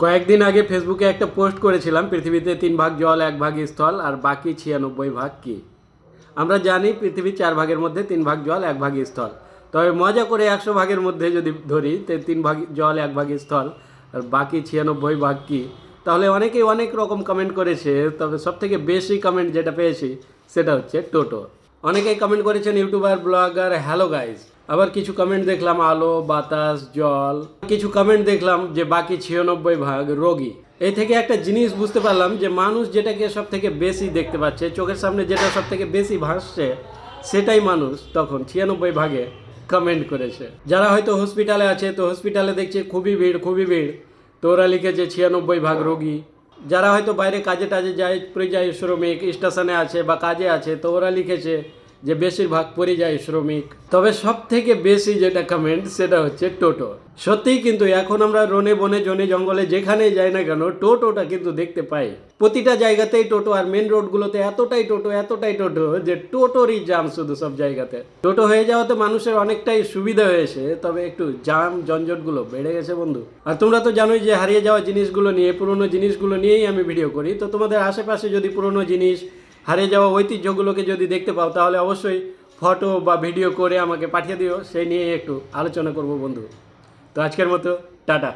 কয়েকদিন আগে ফেসবুকে একটা পোস্ট করেছিলাম, পৃথিবীতে 3 ভাগ জল 1 ভাগ স্থল আর বাকি 96 ভাগ কি। আমরা জানি পৃথিবীর 4 ভাগের মধ্যে 3 ভাগ জল 1 ভাগ স্থল। তবে মজা করে 100 ভাগের মধ্যে যদি ধরি, 3 ভাগ জল 1 ভাগ স্থল আর বাকি 96 ভাগ কি, তাহলে অনেকেই অনেক রকম কমেন্ট করেছে। তবে সবথেকে বেশি কমেন্ট যেটা পেয়েছি সেটা হচ্ছে টোটো। অনেকেই কমেন্ট করেছেন ইউটিউবার, ব্লগার, হ্যালো গাইজ। আবার কিছু কমেন্ট দেখলাম আলো, বাতাস, জল। কিছু কমেন্ট দেখলাম যে বাকি 96 ভাগ রোগী। এই থেকে একটা জিনিস বুঝতে পারলাম যে মানুষ যেটাকে সব থেকে বেশি দেখতে পাচ্ছে, চোখের সামনে যেটা সব থেকে বেশি ভাসছে, সেটাই মানুষ তখন 96 ভাগে কমেন্ট করেছে। যারা হয়তো হসপিটালে আছে, তো হসপিটালে দেখছে খুবই ভিড় খুবই ভিড়, তো ওরা লিখেছে 96 ভাগ রোগী। যারা হয়তো বাইরে কাজে টাজে যায়, পরিযায়ী শ্রমিক স্টেশনে আছে বা কাজে আছে, তো ওরা লিখেছে যে বেশিরভাগ পরিযায়ী শ্রমিক। তবে সব থেকে বেশি যেটা কমেন্ট সেটা হচ্ছে টোটো। সত্যিই কিন্তু এখন আমরা রনে বনে জনে জঙ্গলে যেখানেই যাই না কেন, টোটোটা কিন্তু দেখতে পাই। প্রতিটা জায়গাতেই টোটো, আর মেন রোডগুলোতে এতটাই টোটো যে টোটোরই জাম শুধু সব জায়গাতে। টোটো হয়ে যাওয়াতে মানুষের অনেকটাই সুবিধা হয়েছে, তবে একটু জাম জঞ্জটগুলো বেড়ে গেছে বন্ধু। আর তোমরা তো জানোই যে হারিয়ে যাওয়া জিনিসগুলো নিয়ে, পুরনো জিনিসগুলো নিয়েই আমি ভিডিও করি। তো তোমাদের আশেপাশে যদি পুরনো জিনিস, হারিয়ে যাওয়া ঐতিহ্যগুলোকে যদি দেখতে পাও, তাহলে অবশ্যই ফটো বা ভিডিও করে আমাকে পাঠিয়ে দিও, সেই নিয়ে একটু আলোচনা করব বন্ধু। তো আজকের মতো টাটা।